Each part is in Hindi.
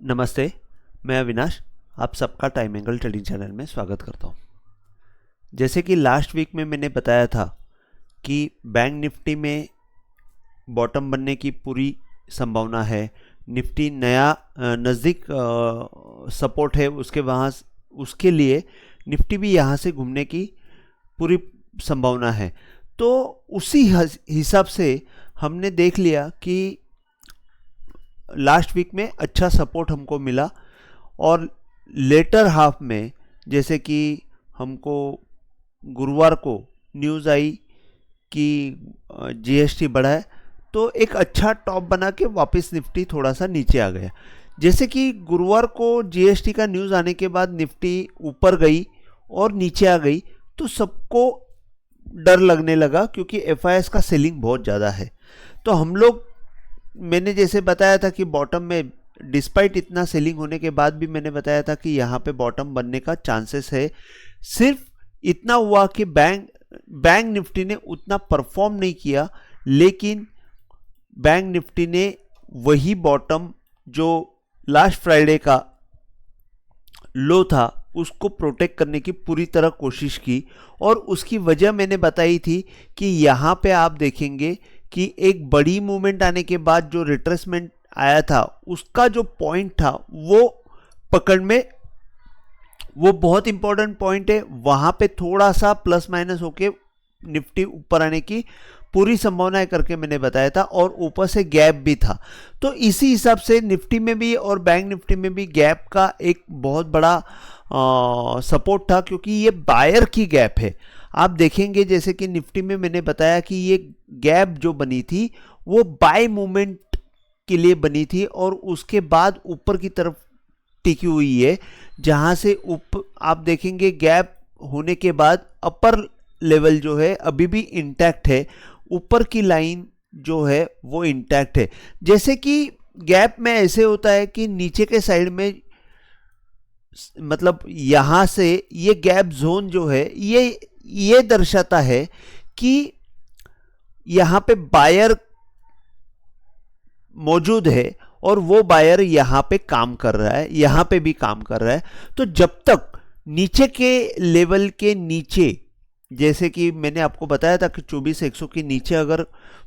नमस्ते, मैं अविनाश। आप सबका टाइम एंगल ट्रेडिंग चैनल में स्वागत करता हूँ। जैसे कि लास्ट वीक में मैंने बताया था कि बैंक निफ्टी में बॉटम बनने की पूरी संभावना है। निफ्टी नया नज़दीक सपोर्ट है उसके लिए निफ्टी भी यहाँ से घूमने की पूरी संभावना है। तो उसी हिसाब से हमने देख लिया कि लास्ट वीक में अच्छा सपोर्ट हमको मिला और लेटर हाफ में जैसे कि हमको गुरुवार को न्यूज़ आई कि जीएसटी बढ़ा है, तो एक अच्छा टॉप बना के वापस निफ्टी थोड़ा सा नीचे आ गया। जैसे कि गुरुवार को जीएसटी का न्यूज़ आने के बाद निफ्टी ऊपर गई और नीचे आ गई, तो सबको डर लगने लगा क्योंकि एफआईएस का सेलिंग बहुत ज़्यादा है। तो मैंने जैसे बताया था कि बॉटम में डिस्पाइट इतना सेलिंग होने के बाद भी मैंने बताया था कि यहाँ पे बॉटम बनने का चांसेस है। सिर्फ इतना हुआ कि बैंक निफ्टी ने उतना परफॉर्म नहीं किया, लेकिन बैंक निफ्टी ने वही बॉटम जो लास्ट फ्राइडे का लो था उसको प्रोटेक्ट करने की पूरी तरह कोशिश की। और उसकी वजह मैंने बताई थी कि यहाँ पे आप देखेंगे कि एक बड़ी मूवमेंट आने के बाद जो रिट्रेसमेंट आया था उसका जो पॉइंट था वो पकड़ में वो बहुत इंपॉर्टेंट पॉइंट है। वहां पे थोड़ा सा प्लस माइनस होके निफ्टी ऊपर आने की पूरी संभावना है करके मैंने बताया था, और ऊपर से गैप भी था। तो इसी हिसाब से निफ्टी में भी और बैंक निफ्टी में भी गैप का एक बहुत बड़ा सपोर्ट था, क्योंकि ये बायर की गैप है। आप देखेंगे जैसे कि निफ्टी में मैंने बताया कि ये गैप जो बनी थी वो बाय मूवमेंट के लिए बनी थी और उसके बाद ऊपर की तरफ टिकी हुई है, जहां से ऊपर आप देखेंगे गैप होने के बाद अपर लेवल जो है अभी भी इंटैक्ट है, ऊपर की लाइन जो है वो इंटैक्ट है। जैसे कि गैप में ऐसे होता है कि नीचे के साइड में मतलब यहां से ये गैप जोन जो है ये दर्शाता है कि यहां पे बायर मौजूद है और वो बायर यहां पे काम कर रहा है, यहां पे भी काम कर रहा है। तो जब तक नीचे के लेवल के नीचे, जैसे कि मैंने आपको बताया था कि 24,100 के नीचे अगर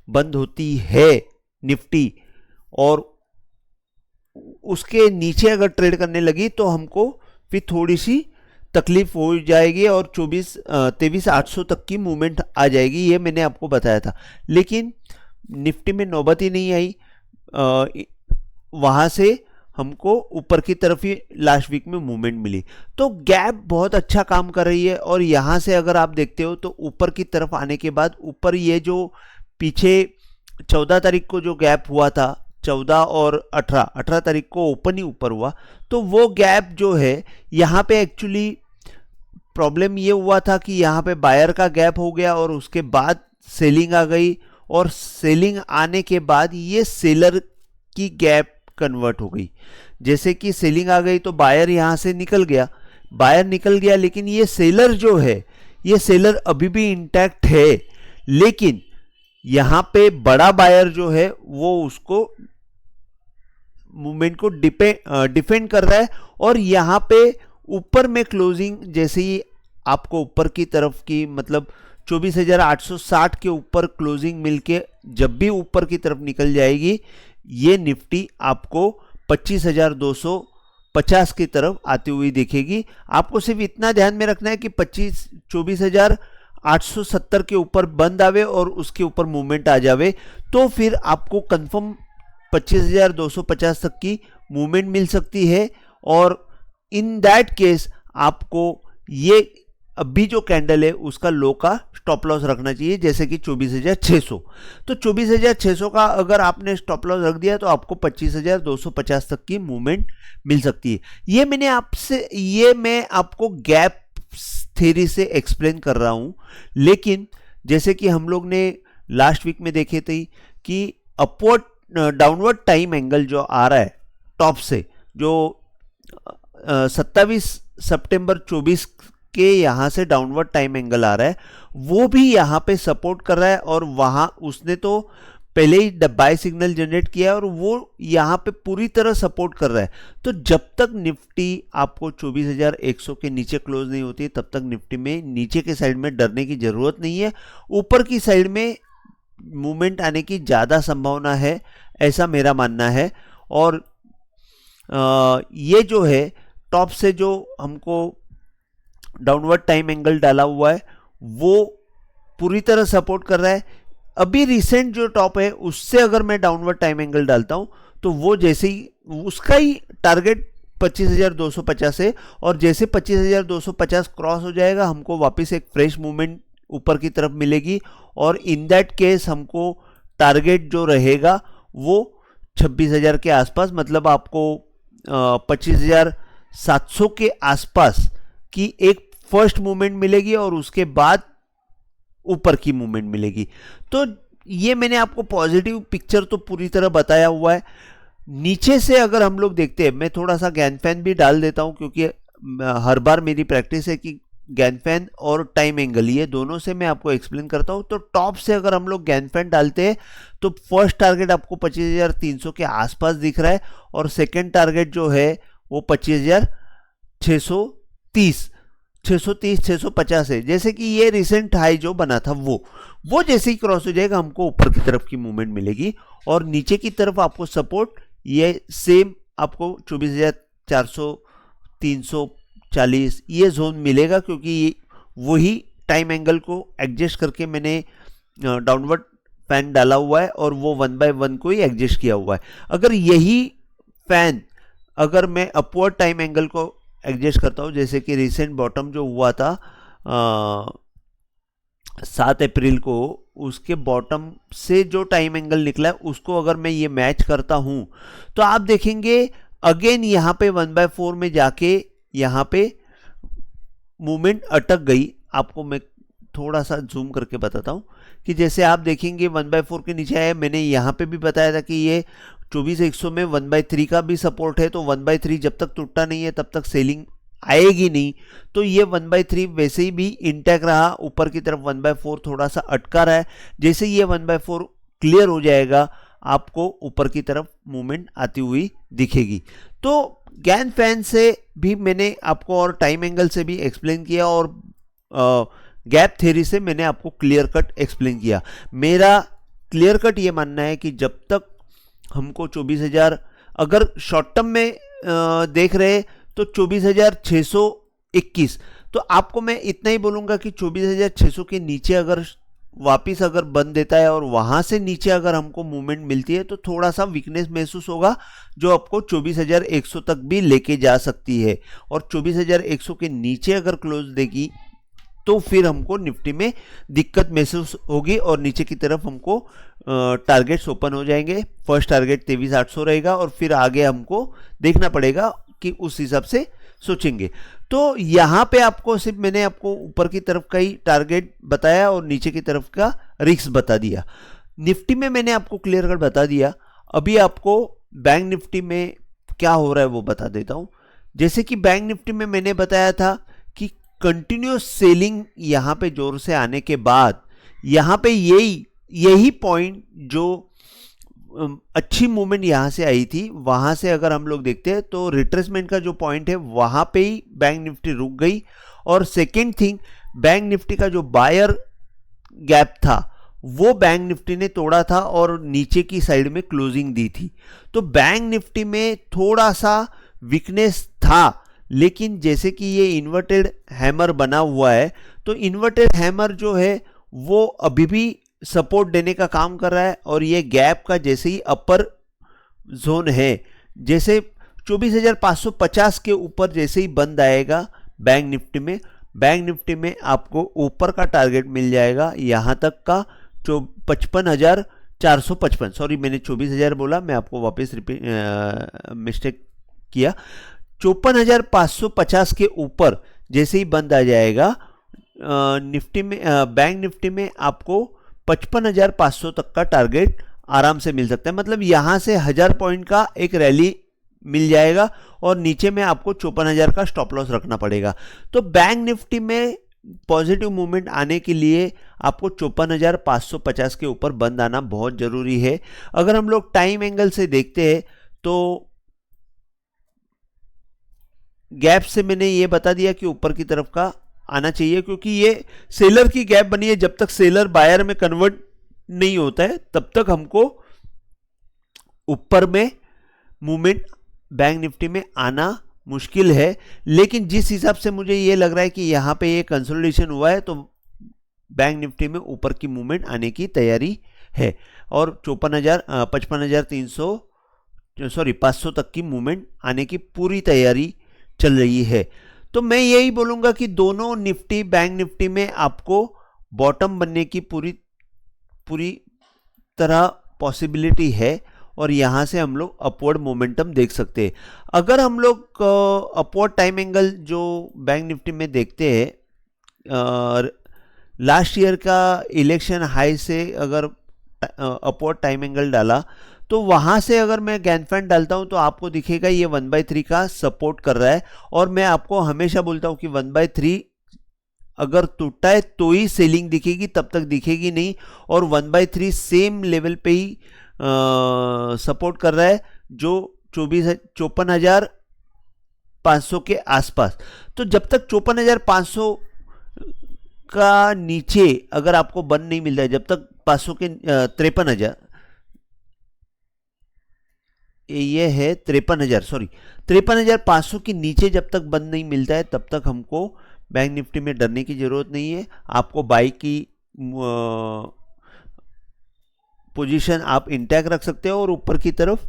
बंद होती है निफ्टी और उसके नीचे अगर ट्रेड करने लगी तो हमको फिर थोड़ी सी तकलीफ हो जाएगी और 23,800 तक की मूवमेंट आ जाएगी, ये मैंने आपको बताया था। लेकिन निफ्टी में नौबत ही नहीं आई, वहां से हमको ऊपर की तरफ ही लास्ट वीक में मूवमेंट मिली। तो गैप बहुत अच्छा काम कर रही है और यहां से अगर आप देखते हो तो ऊपर की तरफ आने के बाद ऊपर ये जो पीछे 14 तारीख को जो गैप हुआ था, 14 और 18 तारीख को ओपन ही ऊपर हुआ, तो वो गैप जो है यहाँ पे एक्चुअली प्रॉब्लम ये हुआ था कि यहाँ पे बायर का गैप हो गया और उसके बाद सेलिंग आ गई, और सेलिंग आने के बाद ये सेलर की गैप कन्वर्ट हो गई। जैसे कि सेलिंग आ गई तो बायर यहाँ से निकल गया, लेकिन ये सेलर जो है ये सेलर अभी भी इंटैक्ट है, लेकिन यहाँ पे बड़ा बायर जो है वो उसको मूवमेंट को डिफेंड कर रहा है। और यहाँ पे ऊपर में क्लोजिंग जैसे ही आपको ऊपर की तरफ की मतलब 24,860 के ऊपर क्लोजिंग मिलके जब भी ऊपर की तरफ निकल जाएगी, ये निफ्टी आपको 25,250 की तरफ आती हुई दिखेगी। आपको सिर्फ इतना ध्यान में रखना है कि 24,870 के ऊपर बंद आवे और उसके ऊपर मूवमेंट आ जावे, तो फिर आपको कंफर्म 25,250 तक की मूवमेंट मिल सकती है। और इन दैट केस आपको ये अभी जो कैंडल है उसका लो का स्टॉप लॉस रखना चाहिए, जैसे कि 24,600। तो 24,600 का अगर आपने स्टॉप लॉस रख दिया तो आपको 25,250 तक की मूवमेंट मिल सकती है। ये मैं आपको गैप थ्योरी से एक्सप्लेन कर रहा हूं, लेकिन जैसे कि हम लोग ने लास्ट वीक में देखे थे कि डाउनवर्ड टाइम एंगल जो आ रहा है टॉप से, जो 27 सितंबर 24 के यहां से डाउनवर्ड टाइम एंगल आ रहा है, वो भी यहां पे सपोर्ट कर रहा है। और वहां उसने तो पहले ही बाय सिग्नल जनरेट किया है और वो यहाँ पे पूरी तरह सपोर्ट कर रहा है। तो जब तक निफ्टी आपको 24,100 के नीचे क्लोज नहीं होती तब तक निफ्टी में नीचे के साइड में डरने की जरूरत नहीं है। ऊपर की साइड में मूवमेंट आने की ज़्यादा संभावना है, ऐसा मेरा मानना है। और ये जो है टॉप से जो हमको डाउनवर्ड टाइम एंगल डाला हुआ है वो पूरी तरह सपोर्ट कर रहा है। अभी रिसेंट जो टॉप है उससे अगर मैं डाउनवर्ड टाइम एंगल डालता हूं तो वो जैसे ही उसका ही टारगेट 25,250 है, और जैसे 25,250 क्रॉस हो जाएगा हमको वापस एक फ्रेश मूवमेंट ऊपर की तरफ मिलेगी, और इन दैट केस हमको टारगेट जो रहेगा वो 26,000 के आसपास, मतलब आपको 25,700 के आसपास की एक फर्स्ट मूवमेंट मिलेगी और उसके बाद ऊपर की मूवमेंट मिलेगी। तो ये मैंने आपको पॉजिटिव पिक्चर तो पूरी तरह बताया हुआ है। नीचे से अगर हम लोग देखते हैं, मैं थोड़ा सा गैन फैन भी डाल देता हूं क्योंकि हर बार मेरी प्रैक्टिस है कि गैन फैन और टाइम एंगल ये दोनों से मैं आपको एक्सप्लेन करता हूं। तो टॉप से अगर हम लोग गैन फैन डालते हैं तो फर्स्ट टारगेट आपको 25,300 के आसपास दिख रहा है, और सेकेंड टारगेट जो है वो 25,630 650 है। जैसे कि ये रिसेंट हाई जो बना था वो जैसे ही क्रॉस हो जाएगा हमको ऊपर की तरफ की मूवमेंट मिलेगी, और नीचे की तरफ आपको सपोर्ट ये सेम आपको 24,400 340 ये जोन मिलेगा, क्योंकि वही टाइम एंगल को एडजस्ट करके मैंने डाउनवर्ड फैन डाला हुआ है और वो 1 बाय 1 को ही एडजस्ट किया हुआ है। अगर यही फैन अगर मैं अपवर्ड टाइम एंगल को एडजस्ट करता हूं, जैसे कि रिसेंट बॉटम जो हुआ था 7 अप्रैल को, उसके बॉटम से जो टाइम एंगल निकला है उसको अगर मैं ये मैच करता हूं तो आप देखेंगे अगेन यहां पे 1/4 में जाके यहां पे मूवमेंट अटक गई। आपको मैं थोड़ा सा जूम करके बताता हूं कि जैसे आप देखेंगे 1/4 के नीचे आया। मैंने यहां पे भी बताया था कि ये 24,100 में 1/3 का भी सपोर्ट है, तो 1/3 जब तक टूटा नहीं है तब तक सेलिंग आएगी नहीं। तो ये 1/3 वैसे ही भी इंटैक्ट रहा, ऊपर की तरफ 1/4 थोड़ा सा अटका रहा है। जैसे ये 1/4 क्लियर हो जाएगा आपको ऊपर की तरफ मूवमेंट आती हुई दिखेगी। तो गैन फैन से भी मैंने आपको और टाइम एंगल से भी एक्सप्लेन किया, और गैप थ्योरी से मैंने आपको क्लियर कट एक्सप्लेन किया। मेरा क्लियर कट ये मानना है कि जब तक हमको 24,000 अगर शॉर्ट टर्म में देख रहे तो 24,621, तो आपको मैं इतना ही बोलूंगा कि 24,600 के नीचे अगर वापिस अगर बंद देता है और वहां से नीचे अगर हमको मूवमेंट मिलती है तो थोड़ा सा वीकनेस महसूस होगा, जो आपको 24,100 तक भी लेके जा सकती है। और 24,100 के नीचे अगर क्लोज देगी तो फिर हमको निफ्टी में दिक्कत महसूस होगी और नीचे की तरफ हमको टारगेट्स ओपन हो जाएंगे। फर्स्ट टारगेट 23,800 रहेगा और फिर आगे हमको देखना पड़ेगा कि उस हिसाब से सोचेंगे। तो यहां पे आपको सिर्फ मैंने आपको ऊपर की तरफ का ही टारगेट बताया और नीचे की तरफ का रिस्क बता दिया। निफ्टी में मैंने आपको क्लियर कट बता दिया। अभी आपको बैंक निफ्टी में क्या हो रहा है वो बता देता हूं। जैसे कि बैंक निफ्टी में मैंने बताया था कि कंटिन्यूस सेलिंग यहां पे जोर से आने के बाद यहां पे यही पॉइंट जो अच्छी मूवमेंट यहां से आई थी, वहां से अगर हम लोग देखते हैं तो रिट्रेसमेंट का जो पॉइंट है वहां पे ही बैंक निफ्टी रुक गई। और सेकेंड थिंग, बैंक निफ्टी का जो बायर गैप था वो बैंक निफ्टी ने तोड़ा था और नीचे की साइड में क्लोजिंग दी थी। तो बैंक निफ्टी में थोड़ा सा वीकनेस था, लेकिन जैसे कि ये इन्वर्टेड हैमर बना हुआ है, तो इन्वर्टेड हैमर जो है वो अभी भी सपोर्ट देने का काम कर रहा है। और ये गैप का जैसे ही अपर जोन है, जैसे 24,550 के ऊपर जैसे ही बंद आएगा बैंक निफ्टी में आपको ऊपर का टारगेट मिल जाएगा यहां तक का 55,455। सॉरी, मैंने 24,000 बोला, मैं आपको वापस मिस्टेक किया। 54,550 के ऊपर जैसे ही बंद आ जाएगा निफ्टी में, बैंक निफ्टी में आपको 55,500 तक का टारगेट आराम से मिल सकता है। मतलब यहां से 1000 पॉइंट का एक रैली मिल जाएगा और नीचे में आपको 54,000 का स्टॉप लॉस रखना पड़ेगा। तो बैंक निफ्टी में पॉजिटिव मूवमेंट आने के लिए आपको 54,550 के ऊपर बंद आना बहुत जरूरी है। अगर हम लोग टाइम एंगल से देखते हैं तो गैप से मैंने ये बता दिया कि ऊपर की तरफ का आना चाहिए, क्योंकि ये सेलर की गैप बनी है। जब तक सेलर बायर में कन्वर्ट नहीं होता है तब तक हमको ऊपर में मूवमेंट बैंक निफ्टी में आना मुश्किल है। लेकिन जिस हिसाब से मुझे ये लग रहा है कि यहां पे ये कंसोलिडेशन हुआ है तो बैंक निफ्टी में ऊपर की मूवमेंट आने की तैयारी है और 500 तक की मूवमेंट आने की पूरी तैयारी चल रही है। तो मैं यही बोलूंगा कि दोनों निफ्टी बैंक निफ्टी में आपको बॉटम बनने की पूरी तरह पॉसिबिलिटी है और यहां से हम लोग अपवर्ड मोमेंटम देख सकते हैं। अगर हम लोग अपवर्ड टाइम एंगल जो बैंक निफ्टी में देखते हैं, लास्ट ईयर का इलेक्शन हाई से अगर अपवर्ड टाइम एंगल डाला तो वहां से अगर मैं गैनफैन डालता हूं तो आपको दिखेगा ये 1/3 का सपोर्ट कर रहा है। और मैं आपको हमेशा बोलता हूं कि 1/3 अगर टूटा है तो ही सेलिंग दिखेगी, तब तक दिखेगी नहीं। और 1/3 सेम लेवल पे ही सपोर्ट कर रहा है जो 54,500 के आसपास। तो जब तक 54,500 का नीचे अगर आपको बंद नहीं मिलता है, जब तक 500 के 53,000 ये है 53,500 के नीचे जब तक बंद नहीं मिलता है तब तक हमको बैंक निफ्टी में डरने की जरूरत नहीं है। आपको बाई की पोजीशन आप इंटैक्ट रख सकते हो और ऊपर की तरफ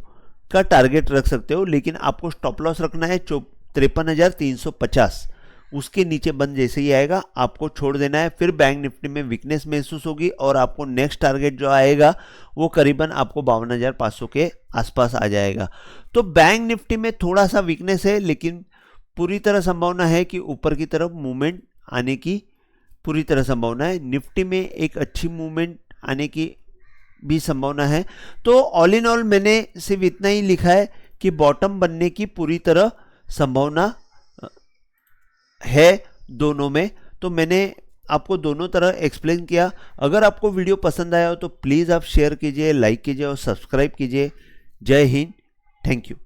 का टारगेट रख सकते हो, लेकिन आपको स्टॉप लॉस रखना है 53,350। उसके नीचे बंद जैसे ही आएगा आपको छोड़ देना है। फिर बैंक निफ्टी में वीकनेस महसूस होगी और आपको नेक्स्ट टारगेट जो आएगा वो करीबन आपको 52,500 के आसपास आ जाएगा। तो बैंक निफ्टी में थोड़ा सा वीकनेस है, लेकिन पूरी तरह संभावना है कि ऊपर की तरफ मूवमेंट आने की पूरी तरह संभावना है। निफ्टी में एक अच्छी मूवमेंट आने की भी संभावना है। तो ऑल इन ऑल मैंने सिर्फ इतना ही लिखा है कि बॉटम बनने की पूरी तरह संभावना है दोनों में। तो मैंने आपको दोनों तरह एक्सप्लेन किया। अगर आपको वीडियो पसंद आया हो तो प्लीज़ आप शेयर कीजिए, लाइक कीजिए और सब्सक्राइब कीजिए। जय हिंद, थैंक यू।